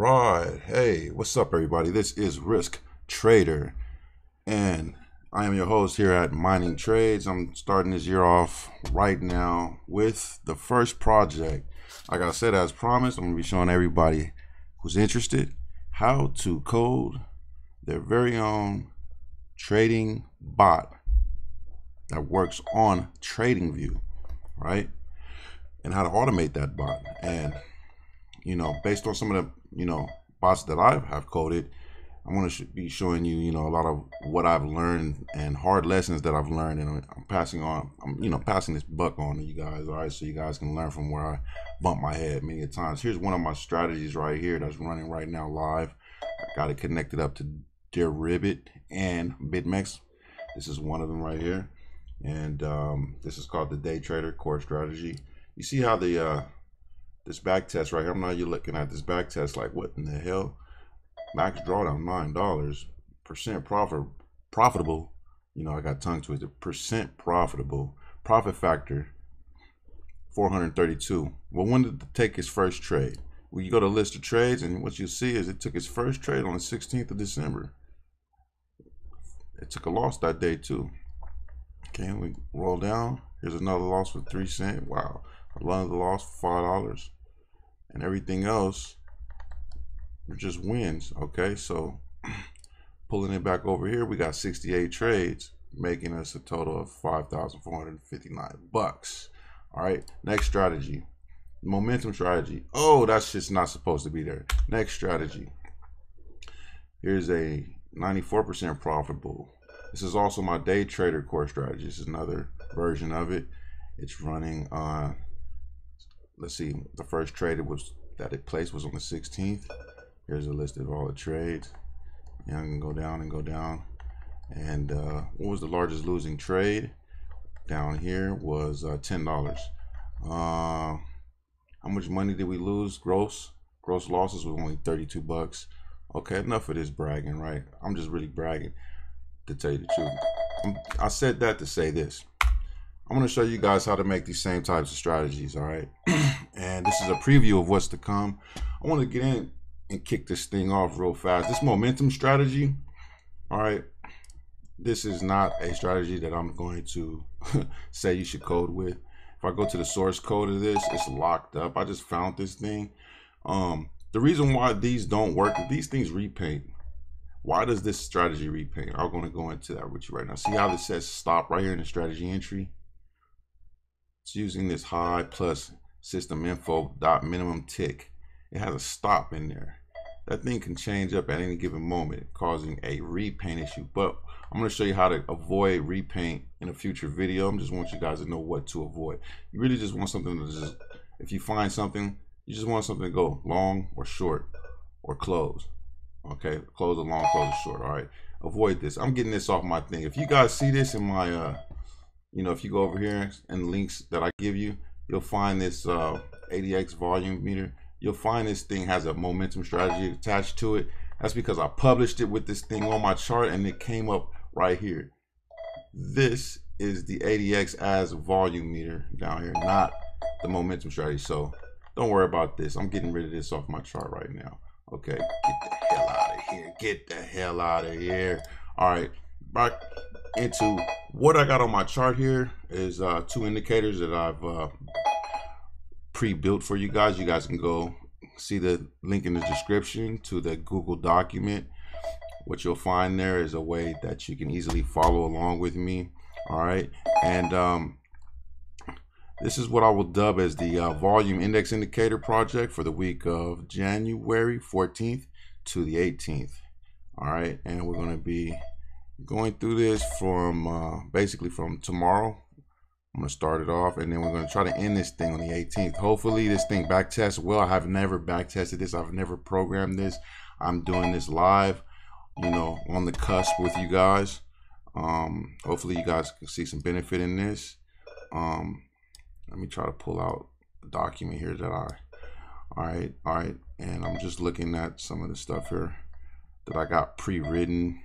right. Hey, what's up, everybody? This is riskTrader, and I am your host here at MiningTrades. I'm starting this year off right now with the first project. Like I said, as promised, I'm going to be showing everybody who's interested how to code their very own trading bot that works on Tradingview, right? And how to automate that bot. And based on some of the bots that I have coded, I'm going to be showing you a lot of what I've learned and hard lessons that I've learned, and I'm passing this buck on to you guys, all right, so you guys can learn from where I bump my head many times. Here's one of my strategies right here that's running right now live. I got it connected up to Deribit and BitMEX. This is one of them right here, and this is called the day trader core strategy. You see how the this back test right here, I'm not you looking at this back test like, what in the hell? Max drawdown $9, percent profitable. I got tongue twisted. Percent profitable, profit factor 432. Well, when did it take its first trade? Well, you go to list of trades, and what you see is it took its first trade on the 16th of December. It took a loss that day too. Okay, we roll down. Here's another loss for 3 cents. Wow, another loss for $5, and everything else just wins. Okay, so pulling it back over here, we got 68 trades, making us a total of $5,459. All right, next strategy, momentum strategy. Oh, that's just not supposed to be there. Next strategy, here's a 94% profitable. This is also my day trader core strategy. This is another version of it. It's running on, let's see, the first trade that it placed was on the 16th. Here's a list of all the trades. I can go down and go down. And what was the largest losing trade? Down here was $10. How much money did we lose? Gross losses was only 32 bucks. Okay, enough of this bragging, right? I'm just really bragging, to tell you the truth. I said that to say this. I'm going to show you guys how to make these same types of strategies, all right? And this is a preview of what's to come. I want to get in and kick this thing off real fast. This momentum strategy, all right, this is not a strategy that I'm going to say you should code with. If I go to the source code of this, it's locked up. I just found this thing. The reason why these don't work is these things repaint. Why does this strategy repaint? I'm going to go into that with you right now. See how this says stop right here in the strategy entry? It's using this high plus system info dot minimum tick. It has a stop in there. That thing can change up at any given moment, causing a repaint issue. But I'm going to show you how to avoid repaint in a future video. I just want you guys to know what to avoid. You really just want something to just, if you find something, you just want something to go long or short or close. Okay, close or long, close or short. All right, avoid this. I'm getting this off my thing. If you guys see this in my, if you go over here and links that I give you, you'll find this ADX volume meter. You'll find this thing has a momentum strategy attached to it. That's because I published it with this thing on my chart and it came up right here. This is the ADX as volume meter down here, not the momentum strategy. So don't worry about this. I'm getting rid of this off my chart right now. Okay, get the hell out of here. Get the hell out of here. All right, back into what I got on my chart here is 2 indicators that I've pre-built for you guys. You guys can go see the link in the description to the Google document. What you'll find there is a way that you can easily follow along with me. All right, and this is what I will dub as the volume index indicator project for the week of January 14th to the 18th. All right, and we're going to be going through this from basically from tomorrow. I'm going to start it off, and then we're going to try to end this thing on the 18th. Hopefully this thing back tests well. I have never back tested this. I've never programmed this. I'm doing this live, on the cusp with you guys. Hopefully you guys can see some benefit in this. Let me try to pull out the document here that all right. And I'm just looking at some of the stuff here that I got pre-written.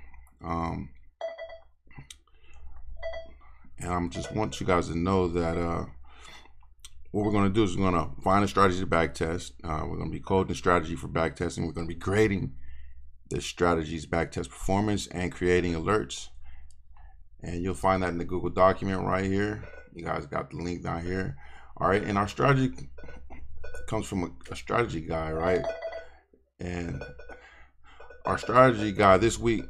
And I just want you guys to know that what we're going to do is we're going to find a strategy to back test. We're going to be coding a strategy for back testing. We're going to be grading the strategy's back test performance and creating alerts. And you'll find that in the Google document right here. You guys got the link down here. All right, and our strategy comes from a strategy guy, right? And our strategy guy this week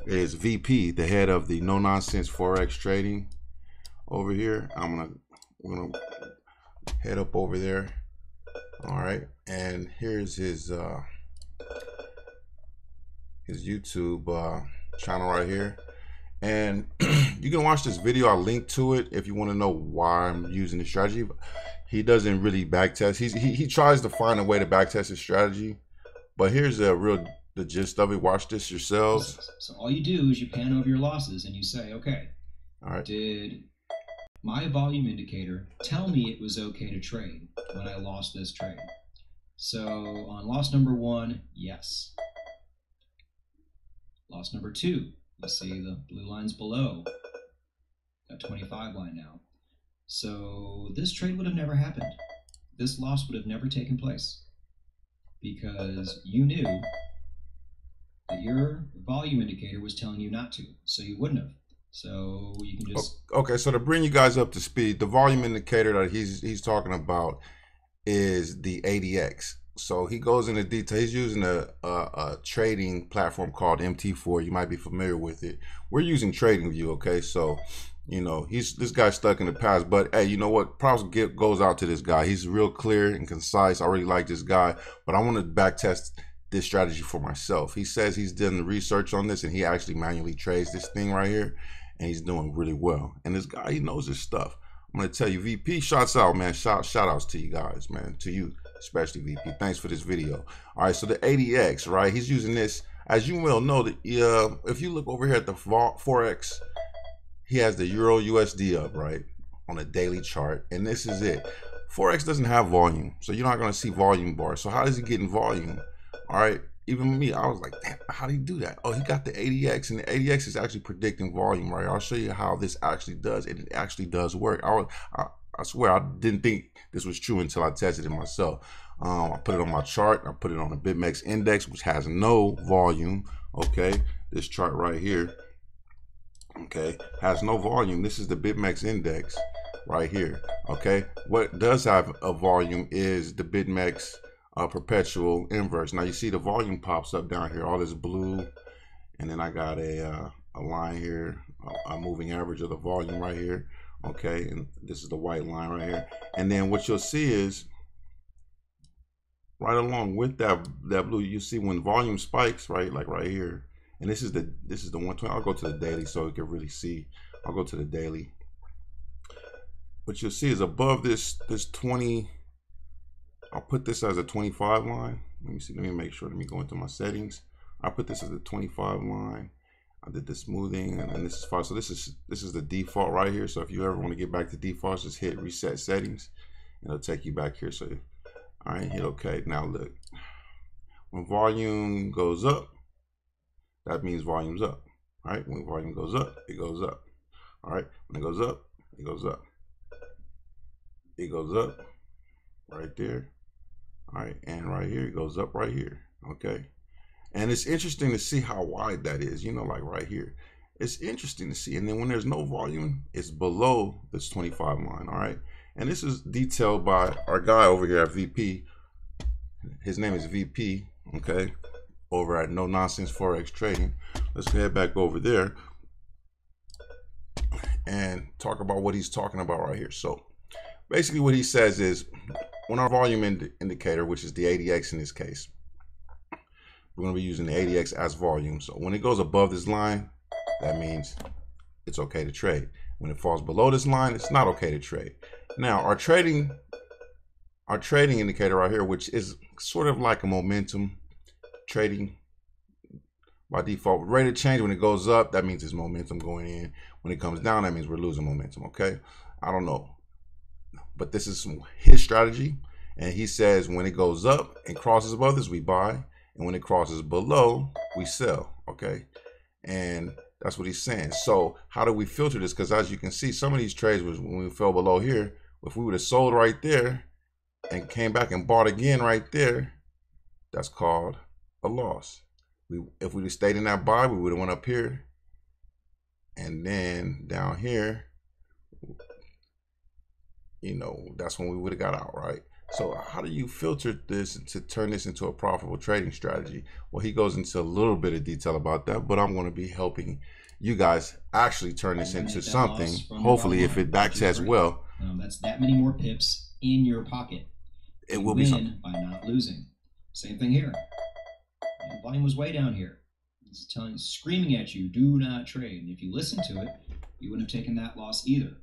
is VP, the head of the No Nonsense Forex Trading over here. We're gonna head up over there. All right, and here's his YouTube channel right here. And you can watch this video. I'll link to it if you want to know why I'm using the strategy. He doesn't really backtest. He tries to find a way to backtest his strategy, but here's the gist of it. Watch this yourselves. So all you do is you pan over your losses and you say, okay, all right, did my volume indicator tell me it was okay to trade when I lost this trade? So on loss number 1, yes. Loss number 2, you see the blue lines below, that 25 line now. So this trade would have never happened. This loss would have never taken place because you knew that your volume indicator was telling you not to, so you wouldn't have. So you can just... Okay, so to bring you guys up to speed, the volume indicator that he's talking about is the ADX. So he goes into detail. He's using a trading platform called MT4. You might be familiar with it. We're using Tradingview, okay? So, you know, this guy's stuck in the past. But, hey, you know what? Props goes out to this guy. He's real clear and concise. I really like this guy. But I want to backtest this strategy for myself. He says he's done the research on this, and he actually manually trades this thing right here. And he's doing really well. And this guy, he knows his stuff. I'm going to tell you, VP, shouts out, man. Shout outs to you guys, man. To you, especially VP. Thanks for this video. All right, so the ADX, right? He's using this. As you well know, that if you look over here at the Forex, he has the Euro USD up, right? On a daily chart. And this is it. Forex doesn't have volume. So you're not going to see volume bars. So how does he get in volume? All right. Even me, I was like, damn, how do you do that? Oh, he got the ADX, and the ADX is actually predicting volume, right? I'll show you how this actually does. It actually does work. I swear, I didn't think this was true until I tested it myself. I put it on my chart. I put it on the BitMEX index, which has no volume. Okay, this chart right here, okay, has no volume. This is the BitMEX index right here. Okay, what does have a volume is the BitMEX perpetual inverse. Now you see the volume pops up down here, all this blue, and then I got a line here, a moving average of the volume right here. Okay, and this is the white line right here. And then what you'll see is right along with that blue, you see when volume spikes, right, like right here. And this is the 120. I'll go to the daily so you can really see. I'll go to the daily. What you'll see is above this 20. I'll put this as a 25 line. Let me see. Let me make sure. Let me go into my settings. I put this as a 25 line. I did the smoothing, and then this is 5. So this is the default right here. So if you ever want to get back to defaults, just hit reset settings, and it'll take you back here. So all right, hit OK. Now look, when volume goes up, that means volume's up. All right, when volume goes up, it goes up. All right, when it goes up, it goes up. It goes up right there. All right, and right here it goes up right here. Okay, and it's interesting to see how wide that is, you know, like right here. It's interesting to see. And then when there's no volume, it's below this 25 line. All right, and this is detailed by our guy over here at VP. His name is VP, okay, over at No Nonsense Forex Trading. Let's head back over there and talk about what he's talking about right here. So basically what he says is, on our volume indicator, which is the ADX in this case, we're going to be using the ADX as volume. So when it goes above this line, that means it's okay to trade. When it falls below this line, it's not okay to trade. Now, our trading indicator right here, which is sort of like a momentum trading by default, rate of change, when it goes up, that means it's momentum going in. When it comes down, that means we're losing momentum. Okay, I don't know, but this is his strategy, and he says when it goes up and crosses above this, we buy, and when it crosses below, we sell. Okay, and that's what he's saying. So how do we filter this? Because as you can see, some of these trades was when we fell below here, If we would have sold right there and came back and bought again right there, that's called a loss. If we'd have stayed in that buy, we would have went up here, and then down here, you know, that's when we would have got out, right? So how do you filter this to turn this into a profitable trading strategy? Well, he goes into a little bit of detail about that, but I'm going to be helping you guys actually turn this into something, hopefully, if it backs as well. That's that many more pips in your pocket. It will be something. By not losing. Same thing here. The volume was way down here. It's telling, screaming at you, do not trade. And if you listen to it, you wouldn't have taken that loss either.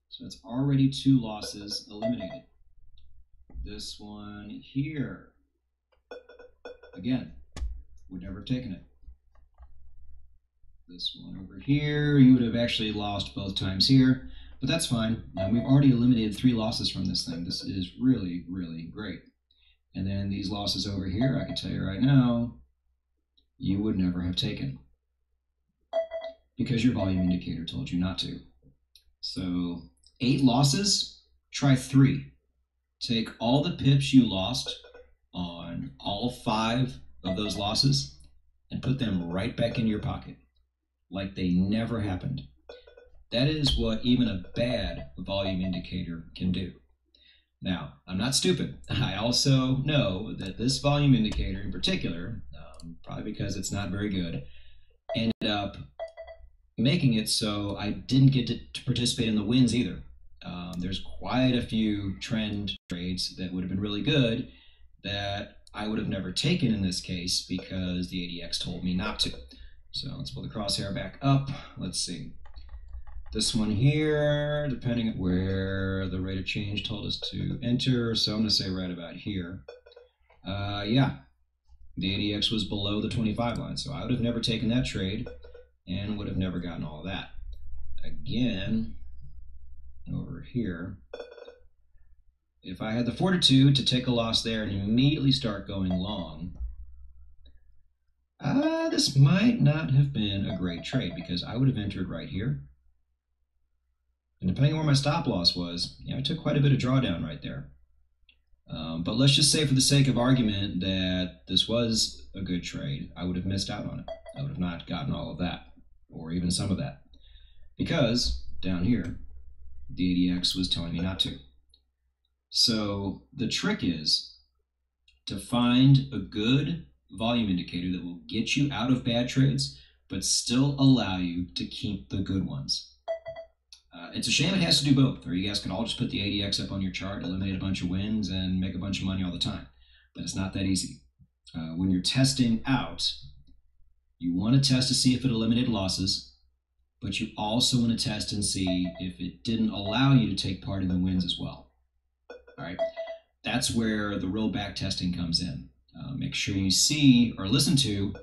So it's already 2 losses eliminated. This one here, again, would never have taken it. This one over here, you would have actually lost both times here, but that's fine. Now we've already eliminated 3 losses from this thing. This is really, really great. And then these losses over here, I can tell you right now, you would never have taken because your volume indicator told you not to. So 8 losses, try 3. Take all the pips you lost on all 5 of those losses and put them right back in your pocket like they never happened. That is what even a bad volume indicator can do. Now, I'm not stupid. I also know that this volume indicator in particular, probably because it's not very good, ended up making it so I didn't get to participate in the wins either. There's quite a few trend trades that would have been really good that I would have never taken in this case because the ADX told me not to. So let's pull the crosshair back up. Let's see. This one here, depending on where the rate of change told us to enter, so I'm going to say right about here. Yeah, the ADX was below the 25 line, so I would have never taken that trade and would have never gotten all of that. Again, over here, if I had the fortitude to take a loss there and immediately start going long, this might not have been a great trade because I would have entered right here. And depending on where my stop loss was, I took quite a bit of drawdown right there. But let's just say for the sake of argument that this was a good trade, I would have missed out on it. I would have not gotten all of that, or even some of that. Because down here, the ADX was telling me not to. So the trick is to find a good volume indicator that will get you out of bad trades, but still allow you to keep the good ones. It's a shame it has to do both, or you guys can all just put the ADX up on your chart, eliminate a bunch of wins, and make a bunch of money all the time. But it's not that easy. When you're testing out, you want to test to see if it eliminated losses, but you also want to test and see if it didn't allow you to take part in the wins as well. All right, that's where the real back testing comes in. Make sure you see or listen to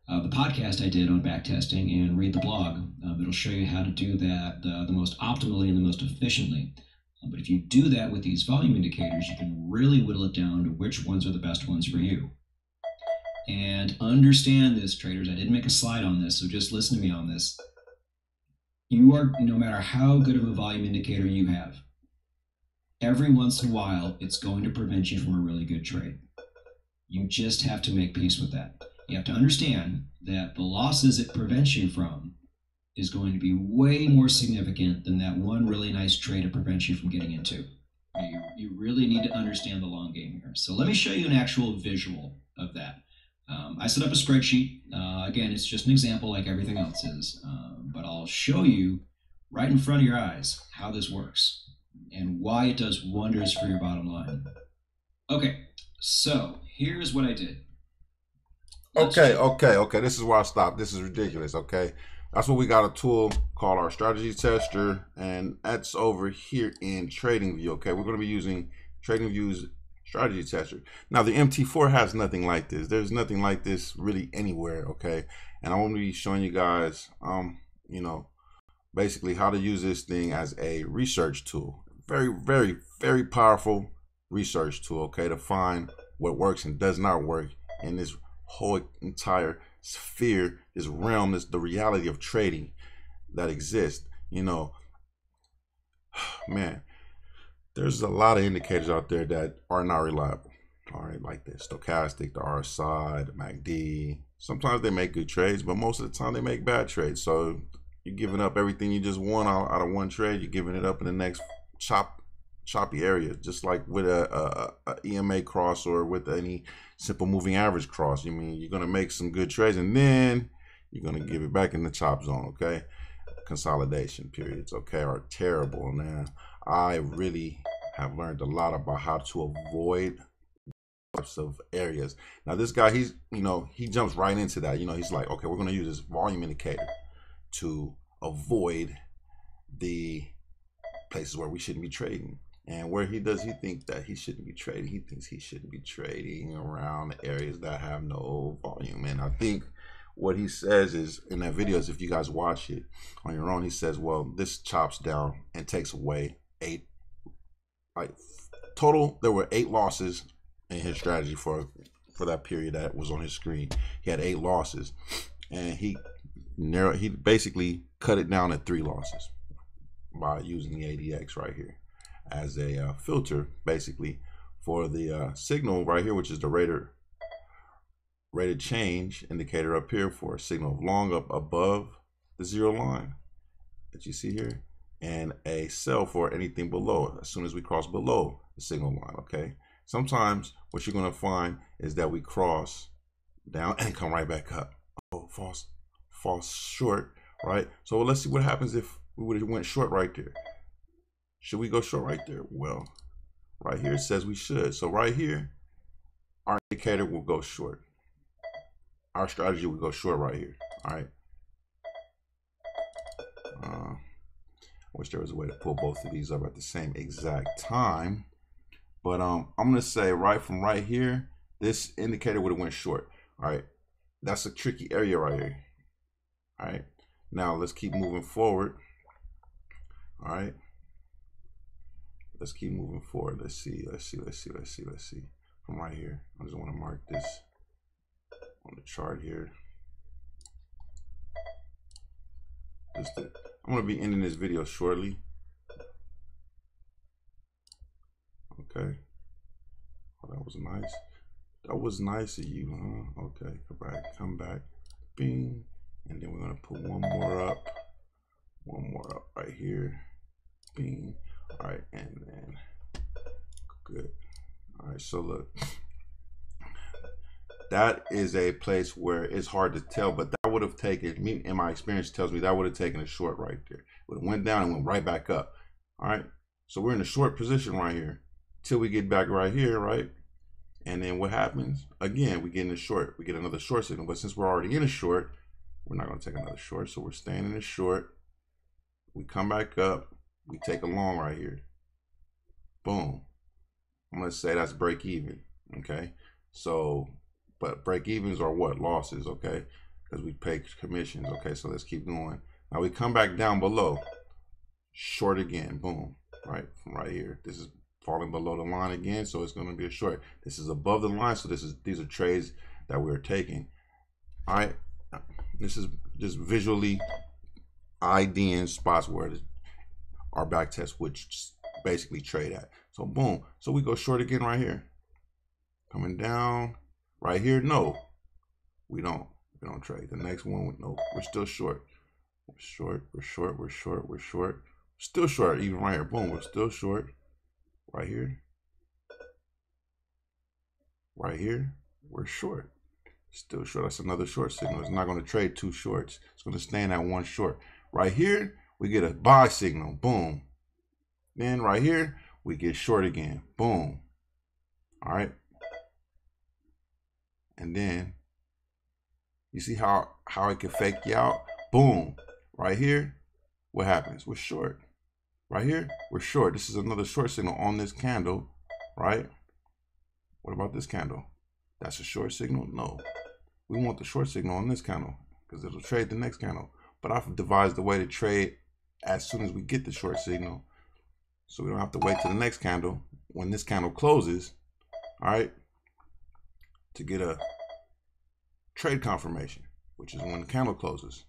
the podcast I did on back testing and read the blog. It'll show you how to do that the most optimally and the most efficiently. But if you do that with these volume indicators, you can really whittle it down to which ones are the best ones for you. And understand this, traders. I didn't make a slide on this, so just listen to me on this. You are, no matter how good of a volume indicator you have, every once in a while, it's going to prevent you from a really good trade. You just have to make peace with that. You have to understand that the losses it prevents you from is going to be way more significant than that one really nice trade it prevents you from getting into. You really need to understand the long game here. So let me show you an actual visual of that. I set up a spreadsheet. Again, it's just an example like everything else is, but I'll show you right in front of your eyes how this works and why it does wonders for your bottom line. Okay, so here's what I did. Okay. This is where I stopped. This is ridiculous, okay? That's what we got a tool called our strategy tester, and that's over here in Tradingview, okay? We're going to be using Tradingview's strategy tester. Now, the MT4 has nothing like this. There's nothing like this really anywhere, okay? And I'm going to be showing you guys, you know, basically how to use this thing as a research tool. Very, very, very powerful research tool, okay, to find what works and does not work in this whole entire sphere, this realm, this the reality of trading that exists. You know, man, there's a lot of indicators out there that are not reliable. All right, like the stochastic, the RSI, the MACD. Sometimes they make good trades, but most of the time they make bad trades. So you're giving up everything you just won out of one trade. You're giving it up in the next choppy area, just like with a EMA cross or with any simple moving average cross. You're going to make some good trades, and then you're going to give it back in the chop zone. Okay, consolidation periods, okay, are terrible. Now I really have learned a lot about how to avoid types of areas. Now this guy, he jumps right into that. He's like, okay, we're going to use this volume indicator to avoid the places where we shouldn't be trading. And where he thinks that he shouldn't be trading. He thinks he shouldn't be trading around areas that have no volume. And I think what he says is, in that video, is if you guys watch it on your own, he says, well, this chops down and takes away total, there were 8 losses in his strategy for that period that was on his screen. He had 8 losses, and he basically cut it down at 3 losses by using the ADX right here as a filter, basically, for the signal right here, which is the rated change indicator up here for a signal of long up above the 0 line that you see here, and a sell for anything below as soon as we cross below the signal line. Okay, sometimes what you're going to find is that we cross down and come right back up. Oh, false short, right? So let's see what happens if we would have went short right there. Should we go short right there? Well, right here it says we should. So right here, our indicator will go short. Our strategy will go short right here. All right. I wish there was a way to pull both of these up at the same exact time. But I'm gonna say right here, this indicator would have went short. All right. That's a tricky area right here. All right. Now let's keep moving forward. All right. Let's keep moving forward. Let's see. From right here, I just want to mark this on the chart here. I'm going to be ending this video shortly. Okay. Oh, that was nice. That was nice of you, huh? Okay, come back, bing, and then we're going to put one more up right here, bing. All right, and then good. All right, so look, that is a place where it's hard to tell, but that would have taken me, in my experience tells me, that would have taken a short right there. Would have went down and went right back up. All right, so we're in a short position right here till we get back right here, right? And then what happens? Again, we get in a short, we get another short signal, but since we're already in a short, we're not going to take another short, so we're staying in a short. We come back up, we take a long right here. Boom. I'm going to say that's break even. Okay. So, but break evens are what? Losses. Okay. Because we pay commissions. Okay. So let's keep going. Now we come back down below. Short again. Boom. Right. From right here. This is falling below the line again. So it's going to be a short. This is above the line. So these are trades that we're taking. All right. This is just visually IDing spots where our back test would basically trade at. So boom. So we go short again right here. Coming down right here. No, we don't trade. The next one, no, we're still short. We're short. Still short even right here. Boom, we're still short. Right here. We're short. Still short. That's another short signal. It's not going to trade 2 shorts. It's going to stand at 1 short. Right here, we get a buy signal. Boom. Then right here, we get short again. Boom. All right. And then you see how it can fake you out? Boom. Right here, what happens? We're short. Right here, we're short. This is another short signal on this candle, right? What about this candle? That's a short signal? No. We want the short signal on this candle because it'll trade the next candle. But I've devised a way to trade as soon as we get the short signal, so we don't have to wait till the next candle when this candle closes, all right, to get a trade confirmation, which is when the candle closes.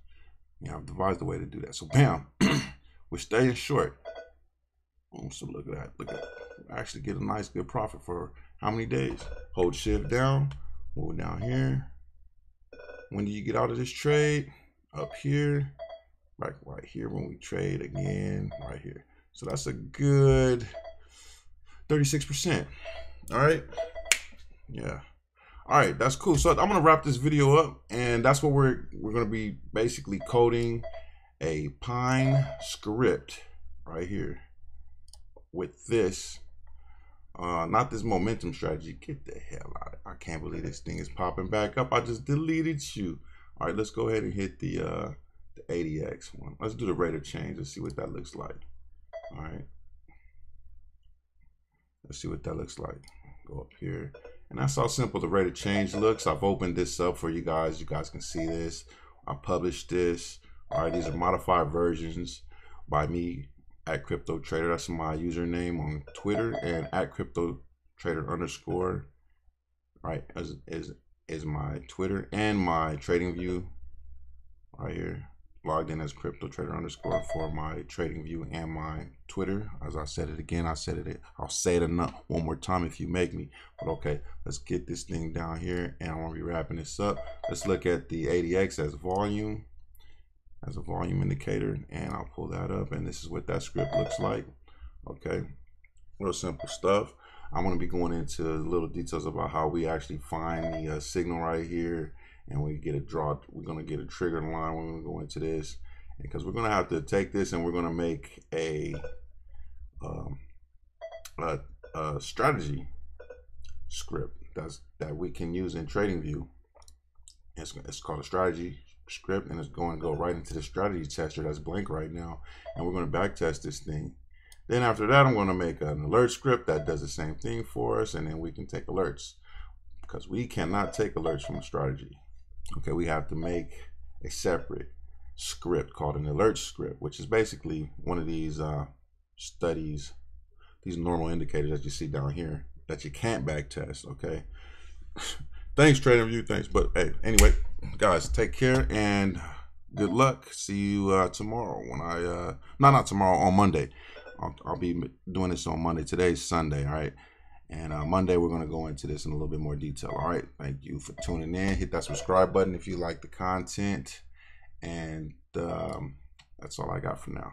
I've devised a way to do that. So bam, we're staying short So look at that. Look at actually get a nice good profit for how many days? Hold shift down, move down here. When do you get out of this trade? Up here, right here when we trade again, right here. So that's a good 36%. All right. Yeah. All right, that's cool. So I'm gonna wrap this video up, and that's what we're gonna be basically coding a Pine script right here with this. Not this momentum strategy. Get the hell out. I can't believe this thing is popping back up. I just deleted you. All right, let's go ahead and hit the 80x one. Let's do the rate of change. Let's see what that looks like. All right. Let's see what that looks like. Go up here. And that's how simple the rate of change looks. I've opened this up for you guys. You guys can see this. I published this. All right, these are modified versions by me at CryptoTrader. That's my username on Twitter, and at CryptoTrader_, right, is my Twitter and my TradingView right here. Logged in as CryptoTrader_ for my TradingView and my Twitter. As I said it again, I'll say it enough one more time if you make me. But okay, let's get this thing down here, and I'm gonna be wrapping this up. Let's look at the 80x as volume, as a volume indicator, and I'll pull that up, and this is what that script looks like. Okay, real simple stuff. I'm going to be going into little details about how we actually find the signal right here, and we get a draw. We're going to get a trigger line when we go into this, because we're going to have to take this and we're going to make a strategy script that we can use in TradingView. It's called a strategy script, and it's going to go right into the strategy tester that's blank right now, and we're going to back test this thing. Then after that, I'm going to make an alert script that does the same thing for us, and then we can take alerts, because we cannot take alerts from a strategy. Okay, we have to make a separate script called an alert script, which is basically one of these studies, these normal indicators that you see down here that you can't back test. Okay. Thanks, Tradingview. Thanks. But hey, anyway, guys, take care and good luck. See you tomorrow when not tomorrow, on Monday. I'll be doing this on Monday. Today's Sunday, all right? And Monday, we're going to go into this in a little bit more detail, all right? Thank you for tuning in. Hit that subscribe button if you like the content. And that's all I got for now.